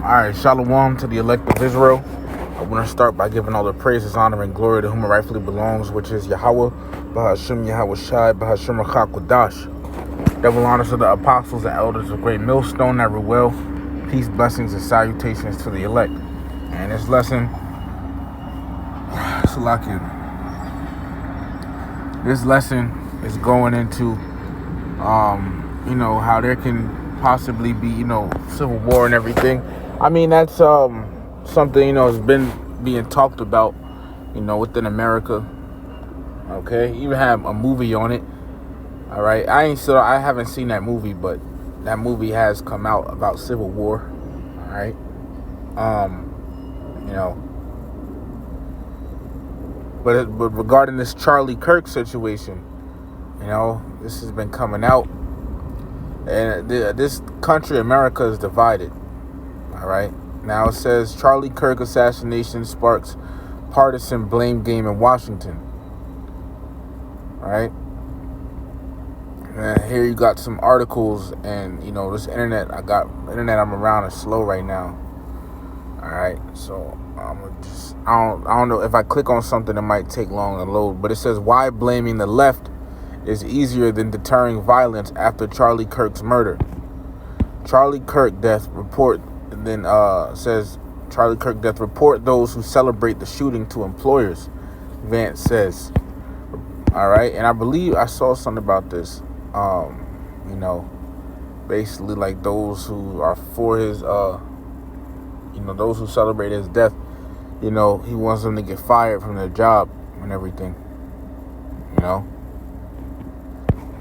Alright, shalom to the elect of Israel. I want to start by giving all the praises, honor, and glory to whom it rightfully belongs, which is Yahweh, Bahashim Yahweh Shai, Bahashim Rachakodash. Double honors to the apostles and elders of Great Millstone that rule well. Peace, blessings, and salutations to the elect. And this lesson, this lesson is going into, how there can possibly be, civil war and everything. I mean, that's something, has been being talked about, within America. Okay, you even have a movie on it. All right, I haven't seen that movie, but that movie has come out about civil war. All right, but regarding this Charlie Kirk situation, this has been coming out, and this country, America, is divided. All right. Now it says Charlie Kirk assassination sparks partisan blame game in Washington. All right. And here you got some articles, and this internet I'm around is slow right now. All right. So I don't know if I click on something, it might take long to load. But it says why blaming the left is easier than deterring violence after Charlie Kirk's murder. Charlie Kirk death report. And then says Charlie Kirk death report those who celebrate the shooting to employers, Vance says. All right, and I believe I saw something about this. Basically like those who are for his, those who celebrate his death, he wants them to get fired from their job and everything. It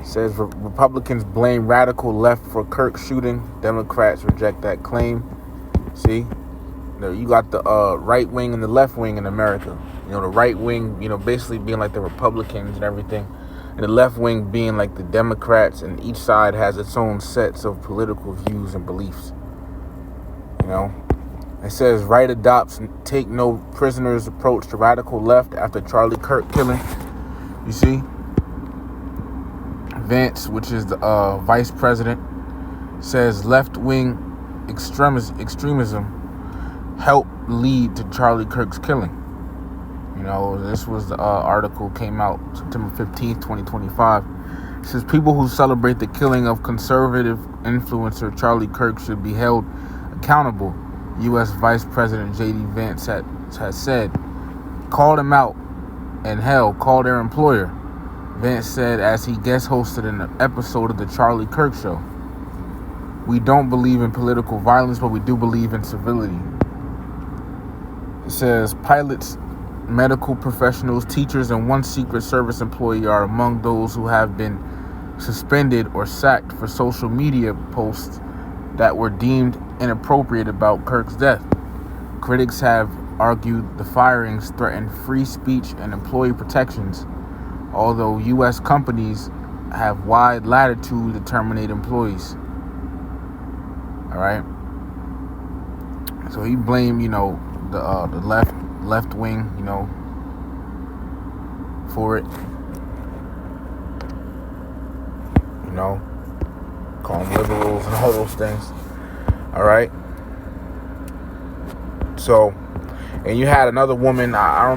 says Republicans blame radical left for Kirk shooting. Democrats reject that claim. See, you got the right wing and the left wing in America. The right wing, basically being like the Republicans and everything, and the left wing being like the Democrats, and each side has its own sets of political views and beliefs. It says right adopts take no prisoners approach to radical left after Charlie Kirk killing. You see, Vance, which is the vice president, says left wing extremism helped lead to Charlie Kirk's killing. This was the article came out September 15th, 2025. It says people who celebrate the killing of conservative influencer Charlie Kirk should be held accountable. U.S. Vice President J.D. Vance has said, called him out, and hell, called their employer. Vance said as he guest hosted an episode of the Charlie Kirk Show. We don't believe in political violence, but we do believe in civility. It says pilots, medical professionals, teachers, and one Secret Service employee are among those who have been suspended or sacked for social media posts that were deemed inappropriate about Kirk's death. Critics have argued the firings threaten free speech and employee protections, although U.S. companies have wide latitude to terminate employees. All right. So he blamed, the left wing, for it. Call them liberals and all those things. All right. So, and you had another woman. I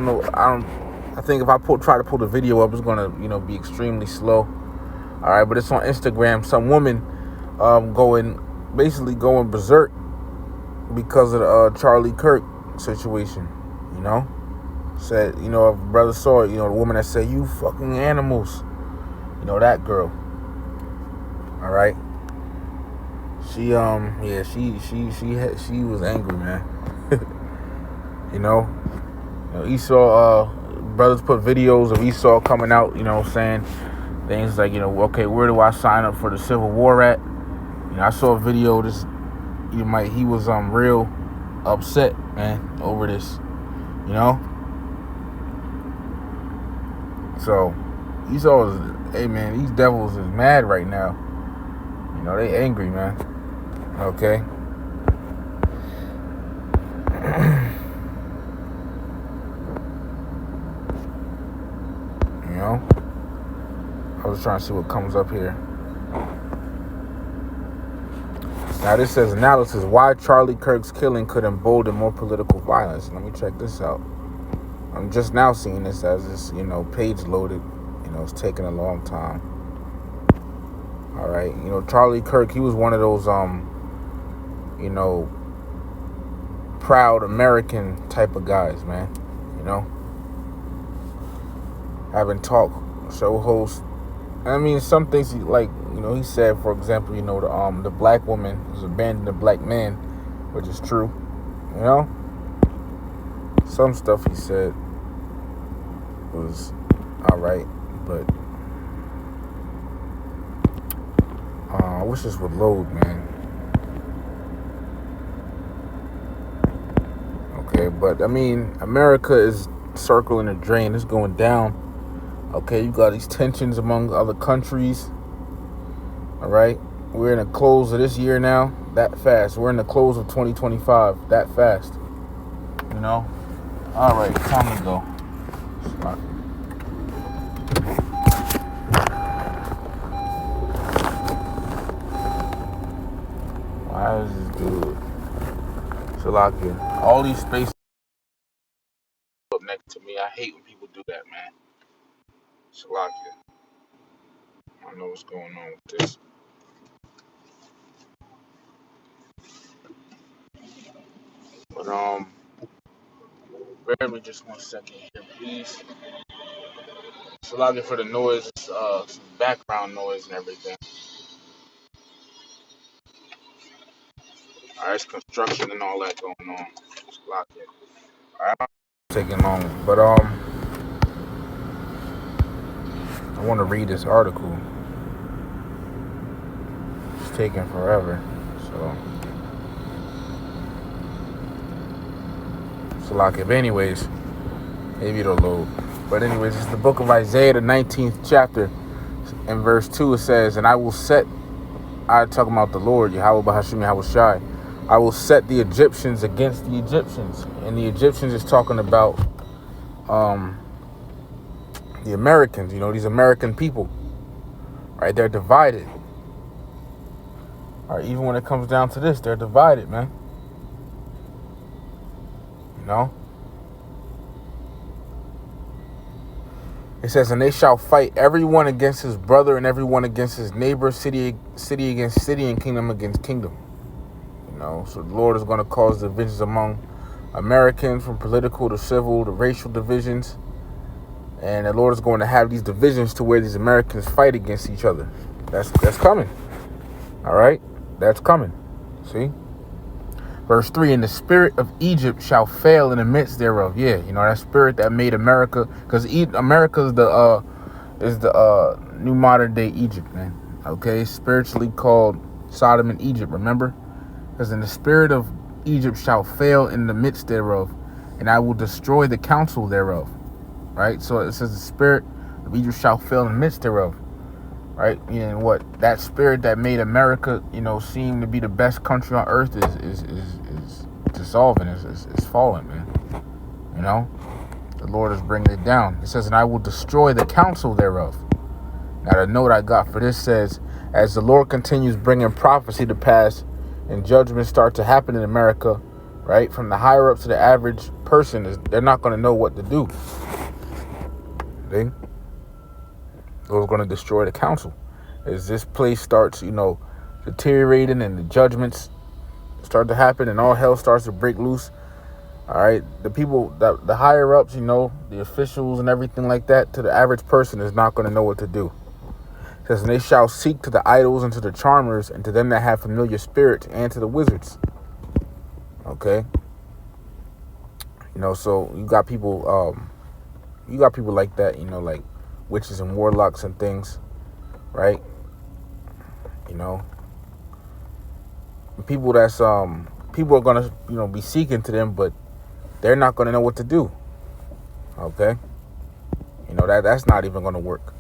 think if I try to pull the video up, it's gonna, be extremely slow. All right, but it's on Instagram. Some woman basically going berserk because of the Charlie Kirk situation. Said, if brother saw it, the woman that said, you fucking animals, that girl. All right. She she was angry, man. Esau, brothers put videos of Esau coming out, saying things like, okay, where do I sign up for the Civil War at? I saw a video. He was real upset, man, over this, So Esau is, hey man, these devils is mad right now. They angry, man. Okay. I was trying to see what comes up here. Now this says analysis, why Charlie Kirk's killing could embolden more political violence. Let me check this out. I'm just now seeing this as this, page loaded. It's taking a long time. All right. Charlie Kirk, he was one of those, proud American type of guys, man. Having talk, show host. I mean, some things he said, for example, the black woman was abandoning the black man, which is true. Some stuff he said was all right, but I wish this would load, man. Okay, but I mean, America is circling the drain. It's going down. Okay, you got these tensions among other countries. All right, we're in the close of this year now. That fast. We're in the close of 2025. That fast. All right, time to go. Why is this dude? Shalakia. All these spaces up next to me. I hate when people do that, man. Shalakia. I don't know what's going on with this. But bear me just 1 second here, please. Shalakia for the noise, some background noise and everything. Alright, it's construction and all that going on. Shalakia. Alright, taking long, but I want to read this article. It's taking forever, so Shalakia. But anyways, maybe it'll load. But anyways, it's the book of Isaiah, the 19th chapter. In verse 2, it says, and I talking about the Lord, Yahweh Bahashim Yahweh Shai. I will set the Egyptians against the Egyptians. And the Egyptians is talking about the Americans, these American people. Right? They're divided. All right, even when it comes down to this, they're divided, man. It says, and they shall fight everyone against his brother and everyone against his neighbor, city against city, and kingdom against kingdom. So the Lord is going to cause divisions among Americans, from political to civil to racial divisions. And the Lord is going to have these divisions to where these Americans fight against each other. That's coming. All right? That's coming. See? Verse 3, and the spirit of Egypt shall fail in the midst thereof. Yeah, that spirit that made America, because America is the new modern day Egypt, man. Okay, spiritually called Sodom and Egypt, remember? Because in the spirit of Egypt shall fail in the midst thereof, and I will destroy the counsel thereof. Right? So it says the spirit of Egypt shall fail in the midst thereof. Right? And what that spirit that made America, seem to be the best country on earth is dissolving, is falling, man. The Lord is bringing it down. It says, and I will destroy the counsel thereof. Now the note I got for this says, as the Lord continues bringing prophecy to pass and judgments start to happen in America, right, from the higher up to the average person, they're not going to know what to do. See? Lord's going to destroy the council. As this place starts, deteriorating and the judgments start to happen and all hell starts to break loose. All right, the people, the higher ups, the officials and everything like that, to the average person is not going to know what to do. It says, and they shall seek to the idols and to the charmers and to them that have familiar spirits and to the wizards. Okay. So you got people like that, like witches and warlocks and things, right? People that's people are gonna be seeking to them, but they're not gonna know what to do. Okay, that's not even gonna work,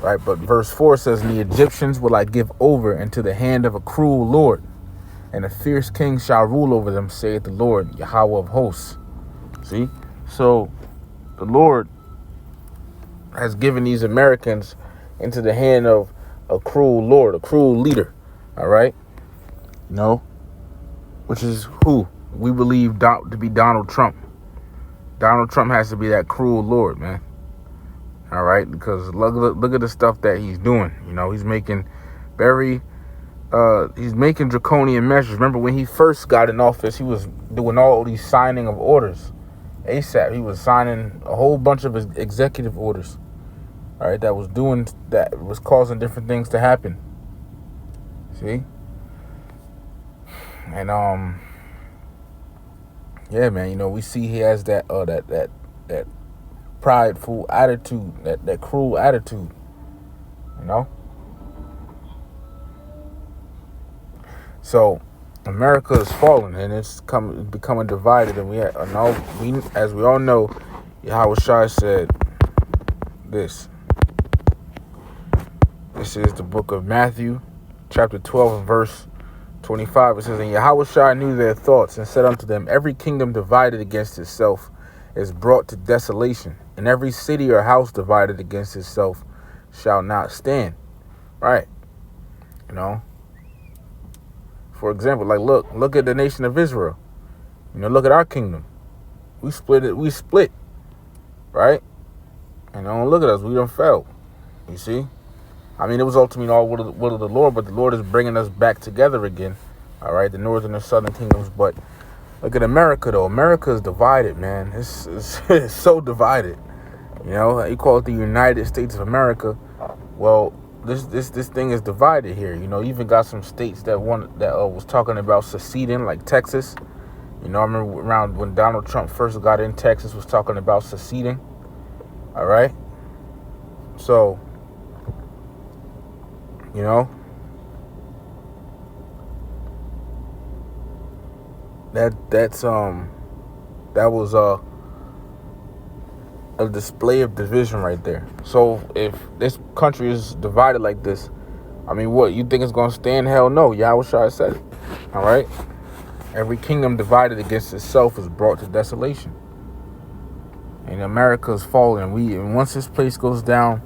right? But verse 4 says, and the Egyptians will I give over into the hand of a cruel lord, and a fierce king shall rule over them, saith the Lord, Yahweh of hosts. See, so the Lord has given these Americans into the hand of a cruel lord, a cruel leader. All right. You know, which is who we believe to be Donald Trump. Donald Trump has to be that cruel lord, man. All right, because look at the stuff that he's doing. You know, he's making draconian measures. Remember when he first got in office, he was doing all these signing of orders. ASAP, he was signing a whole bunch of his executive orders. All right, that was causing different things to happen. See? And yeah, man, you know, we see he has that prideful attitude, that cruel attitude, you know. So America is falling, and it's becoming divided, and as we all know, Yahweh Shai said this. This is the book of Matthew, chapter 12, and verse 25. It says, "And Yahweh Shai knew their thoughts, and said unto them, Every kingdom divided against itself is brought to desolation, and every city or house divided against itself shall not stand." Right? You know. For example, like look at the nation of Israel. You know, look at our kingdom. We split. Right? And don't look at us. We done fell. You see? I mean, it was ultimately all will of the Lord, but the Lord is bringing us back together again. All right, the northern and southern kingdoms. But look at America, though. America is divided, man. It's so divided. You know, you call it the United States of America. Well, this thing is divided here. You know, you even got some states that was talking about seceding, like Texas. You know, I remember around when Donald Trump first got in, Texas was talking about seceding. All right, so you know that was a display of division right there. So if this country is divided like this, I mean, what, you think it's going to stand? Hell no. Yahweh Shai said it. All right. Every kingdom divided against itself is brought to desolation. And America is falling. And once this place goes down,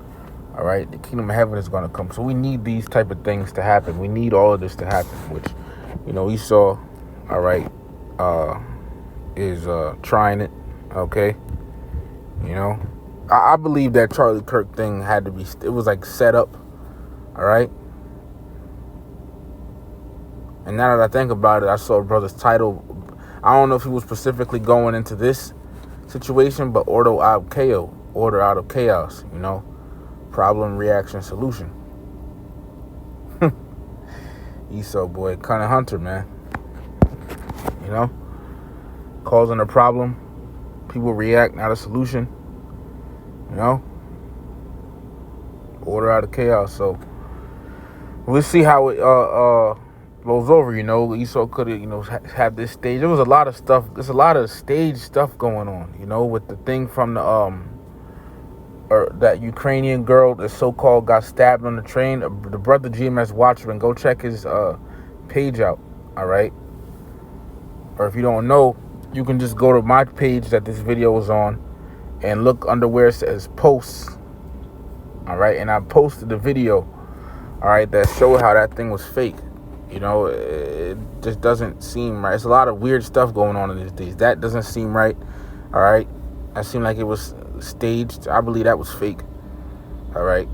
all right, the kingdom of heaven is going to come. So we need these type of things to happen. We need all of this to happen, which, you know, Esau, all right, is trying it. Okay. You know, I believe that Charlie Kirk thing had to be, it was like set up. All right. And now that I think about it, I saw brother's title. I don't know if he was specifically going into this situation, but order out of chaos, you know, problem, reaction, solution. Esau, boy, kind of hunter, man. You know, causing a problem, people react, not a solution. You know, order out of chaos. So we'll see how it blows over. You know, Esau could have, you know, have this stage. There was a lot of stuff. There's a lot of stage stuff going on. You know, with the thing from the or that Ukrainian girl that so-called got stabbed on the train. The brother GMS Watchman, go check his page out. All right. Or if you don't know, you can just go to my page that this video is on and look under where it says posts. All right. And I posted the video, all right, that showed how that thing was fake. You know, it just doesn't seem right. It's a lot of weird stuff going on in these days. That doesn't seem right. All right. That seemed like it was staged. I believe that was fake. All right.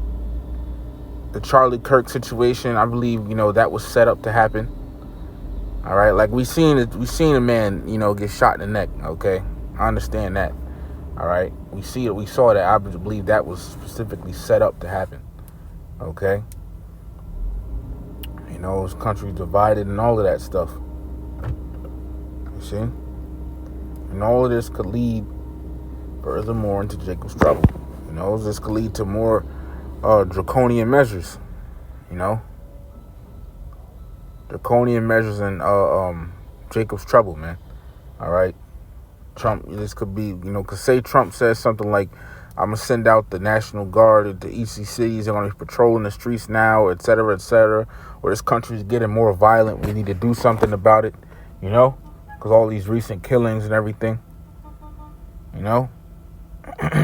The Charlie Kirk situation, I believe, you know, that was set up to happen. All right. Like we seen a man, you know, get shot in the neck. Okay. I understand that. All right. We saw that. I believe that was specifically set up to happen. Okay. You know, this country divided and all of that stuff. You see? And all of this could lead furthermore into Jacob's trouble. You know, this could lead to more draconian measures. You know? Draconian measures and Jacob's trouble, man. All right? Trump, this could be, you know, because say Trump says something like, I'm going to send out the National Guard to each of these cities. They're going to be patrolling the streets now, et cetera, or this country is getting more violent. We need to do something about it, you know, because all these recent killings and everything, you know.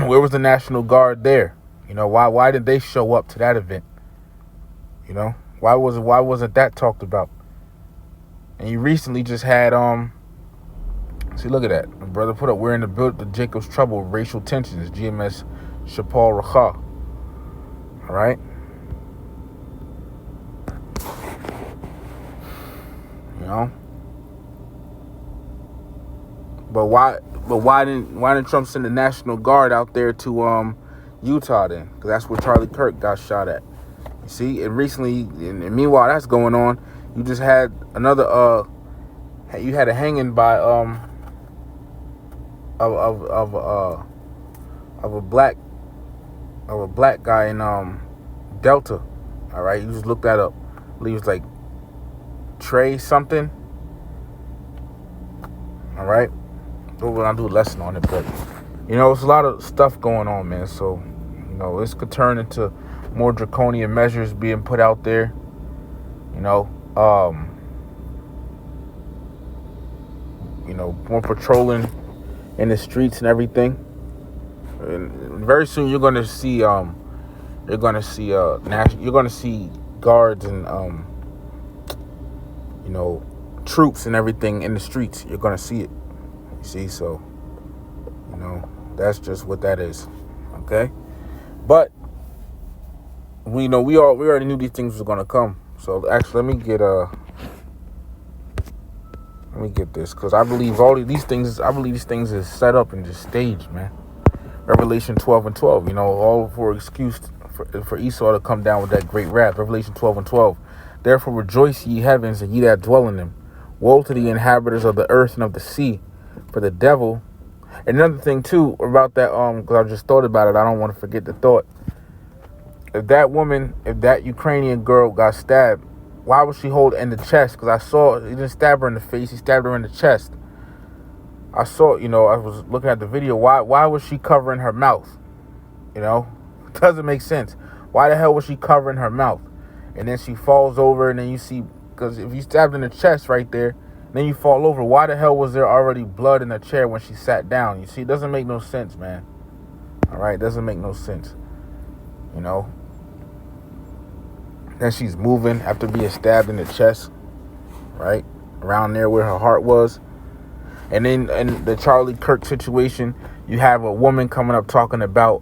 Where was the National Guard there? You know, why did they show up to that event? You know, why wasn't that talked about? And you recently just had see, look at that. My brother put up, we're in the Jacob's Trouble, racial tensions, GMS Shapal Racha. All right. You know. But why didn't Trump send the National Guard out there to Utah then? Because that's where Charlie Kirk got shot at. You see, and recently, and meanwhile that's going on, you just had another you had a hanging by of a black guy in Delta. All right, you just look that up. I believe it's like Trey something. All right, I'll do a lesson on it, but it's a lot of stuff going on, man. So this could turn into more draconian measures being put out there. More patrolling in the streets and everything. And very soon you're gonna see guards and troops and everything in the streets. You're gonna see it. You see, so that's just what that is. Okay, but we already knew these things was gonna come. So actually, let me get this, because I believe these things is set up and just staged, man. Revelation 12:12, all for excuse for Esau to come down with that great wrath. Revelation 12:12. Therefore rejoice, ye heavens, and ye that dwell in them. Woe to the inhabitants of the earth and of the sea, for the devil. And another thing too about that, because I just thought about it, I don't want to forget the thought. If that Ukrainian girl got stabbed, why was she holding in the chest? Because I saw he didn't stab her in the face, he stabbed her in the chest. I saw, I was looking at the video. Why was she covering her mouth? It doesn't make sense. Why the hell was she covering her mouth? And then she falls over, and then you see, because if you stabbed in the chest right there, then you fall over. Why the hell was there already blood in the chair when she sat down? You see, it doesn't make no sense, man. All right, it doesn't make no sense. Then she's moving after being stabbed in the chest, right? Around there where her heart was. And then in the Charlie Kirk situation, you have a woman coming up talking about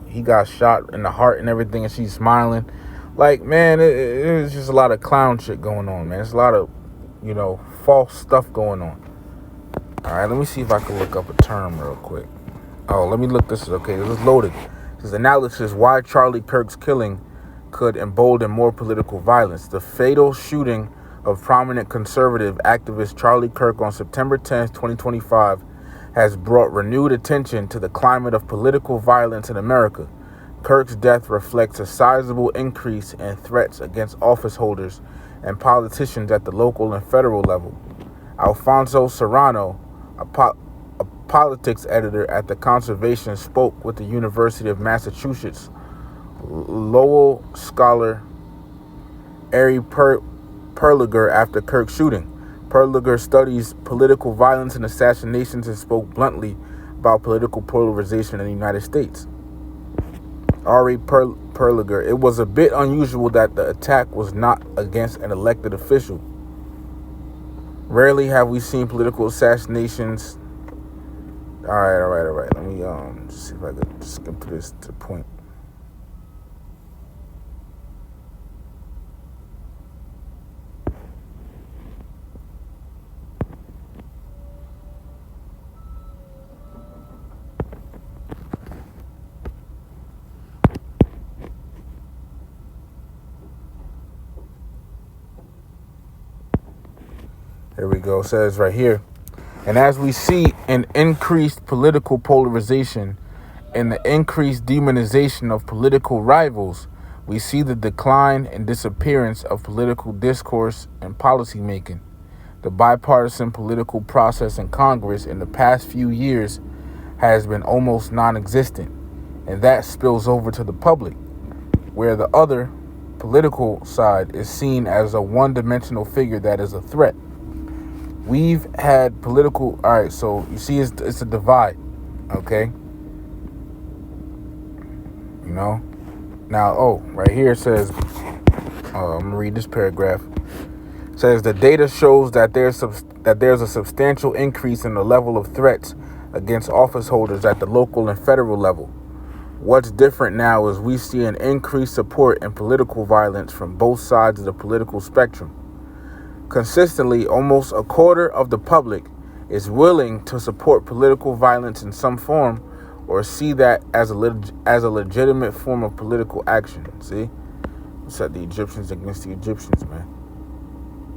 he got shot in the heart and everything, and she's smiling. Like, man, it's just a lot of clown shit going on, man. It's a lot of, false stuff going on. All right, let me see if I can look up a term real quick. Oh, let me look this. Okay, this is loaded. This is analysis why Charlie Kirk's killing could embolden more political violence. The fatal shooting of prominent conservative activist Charlie Kirk on September 10th, 2025 has brought renewed attention to the climate of political violence in America. Kirk's death reflects a sizable increase in threats against office holders and politicians at the local and federal level. Alfonso Serrano, a politics editor at The Conservation, spoke with the University of Massachusetts Lowell scholar Ari Perliger after Kirk's shooting. Perliger studies political violence and assassinations and spoke bluntly about political polarization in the United States. Ari Perliger, it was a bit unusual that the attack was not against an elected official. Rarely have we seen political assassinations. All right. Let me just see if I can skip to this to the point. There we go. It says right here. And as we see an increased political polarization and the increased demonization of political rivals, we see the decline and disappearance of political discourse and policymaking. The bipartisan political process in Congress in the past few years has been almost non-existent, and that spills over to the public, where the other political side is seen as a one-dimensional figure that is a threat. We've had political... All right, so you see it's a divide, okay? Now, right here it says, I'm gonna read this paragraph. It says the data shows that there's a substantial increase in the level of threats against office holders at the local and federal level. What's different now is we see an increased support and political violence from both sides of the political spectrum. Consistently, almost a quarter of the public is willing to support political violence in some form or see that as a legitimate form of political action. See? Set the Egyptians against the Egyptians, man.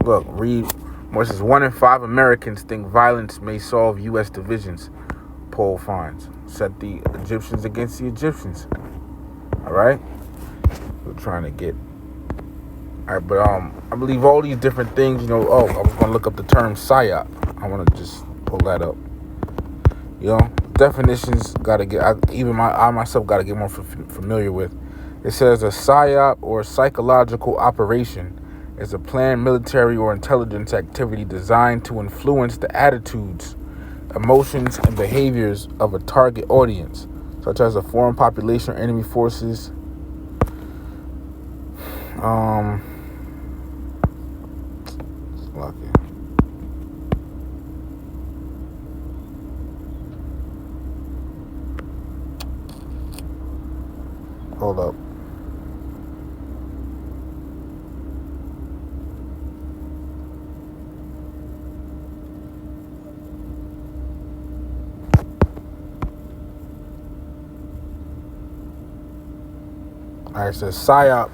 Look, read more. It says 1 in 5 Americans think violence may solve U.S. divisions. Poll finds. Set the Egyptians against the Egyptians. All right? We're trying to get... All right, but I believe all these different things, I was going to look up the term PSYOP. I want to just pull that up. Definitions got to get, I myself got to get more familiar with. It says a PSYOP, or psychological operation, is a planned military or intelligence activity designed to influence the attitudes, emotions, and behaviors of a target audience, such as a foreign population or enemy forces. Hold up. All right, it says PSYOP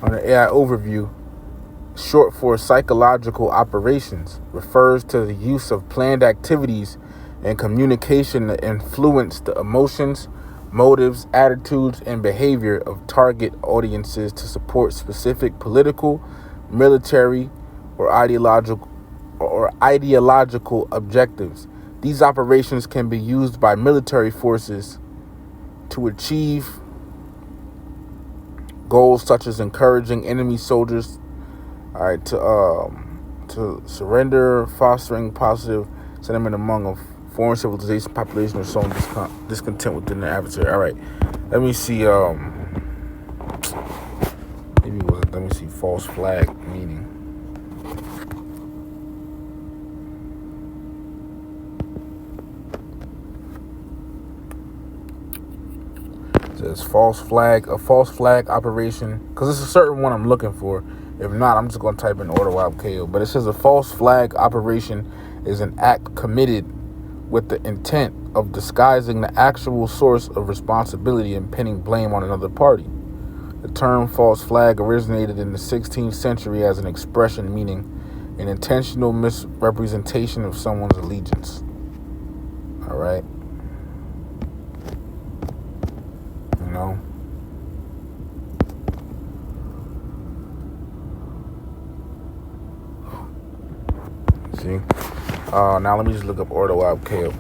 on the AI overview, short for psychological operations, refers to the use of planned activities and communication to influence the emotions, motives, attitudes, and behavior of target audiences to support specific political, military, or ideological objectives. These operations can be used by military forces to achieve goals such as encouraging enemy soldiers, to surrender, fostering positive sentiment among a foreign civilization population, or showing discontent within the adversary. All right, let me see. Let me see. False flag meaning. It says a false flag operation, because it's a certain one I'm looking for. If not, I'm just going to type in order wild KO. But it says a false flag operation is an act committed with the intent of disguising the actual source of responsibility and pinning blame on another party. The term false flag originated in the 16th century as an expression meaning an intentional misrepresentation of someone's allegiance. All right. See? Now let me just look up order wild KO.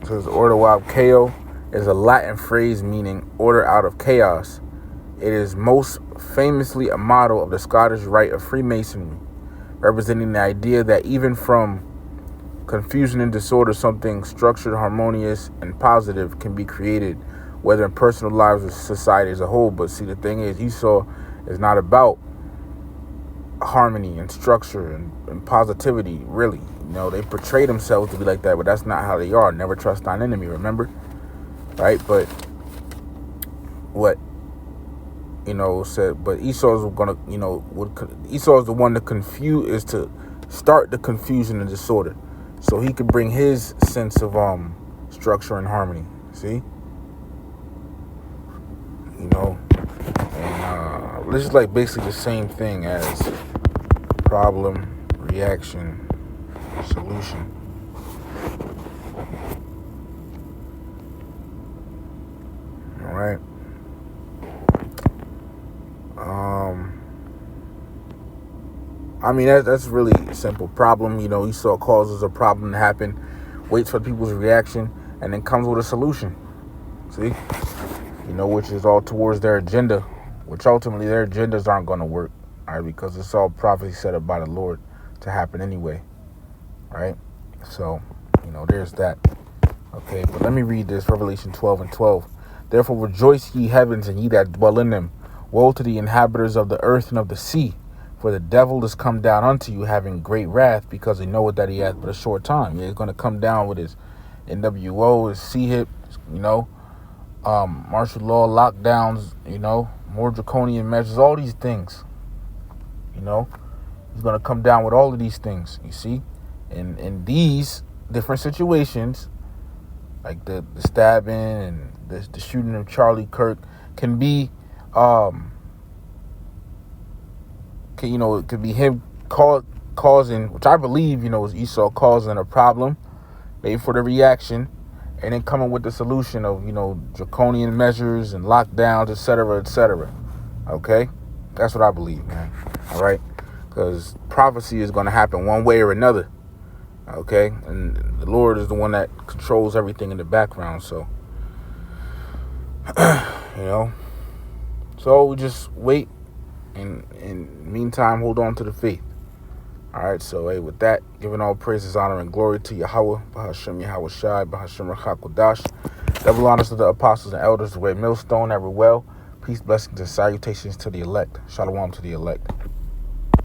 It says order wild KO is a Latin phrase meaning order out of chaos. It is most famously a motto of the Scottish Rite of Freemasonry, representing the idea that even from confusion and disorder, something structured, harmonious, and positive can be created, whether in personal lives or society as a whole. But see, the thing is, Esau is not about harmony and structure and positivity, really. They portray themselves to be like that, but that's not how they are. Never trust thine enemy, remember? Right? But what, said, but Esau's gonna, Esau's the one to start the confusion and disorder, so he could bring his sense of structure and harmony. See? And this is like basically the same thing as problem, reaction, solution. All right. That's really a simple. Problem, Esau causes a problem to happen, waits for people's reaction, and then comes with a solution. See? Which is all towards their agenda, which ultimately their agendas aren't going to work, all right, because it's all prophecy set up by the Lord to happen anyway, right? So, there's that. Okay, but let me read this, Revelation 12:12. Therefore rejoice, ye heavens, and ye that dwell in them. Woe to the inhabitants of the earth and of the sea, for the devil is come down unto you, having great wrath, because he knoweth that he hath but a short time. He's going to come down with his NWO, his C-hip, martial law, lockdowns, more draconian measures, all these things. He's going to come down with all of these things, you see? And in these different situations, like the stabbing and the shooting of Charlie Kirk, can be, it could be him causing, which I believe, is Esau causing a problem, maybe for the reaction, and then coming with the solution of, draconian measures and lockdowns, et cetera, okay? That's what I believe, man, all right? Because prophecy is going to happen one way or another, okay? And the Lord is the one that controls everything in the background, so, so we just wait, and in the meantime, hold on to the faith. All right, so hey, with that, giving all praises, honor, and glory to Yahweh, Bahashem Yahweh Shai, Bahashem Rachakodash, double honors to the apostles and elders, the way millstone, ever well. Peace, blessings, and salutations to the elect. Shalom to the elect.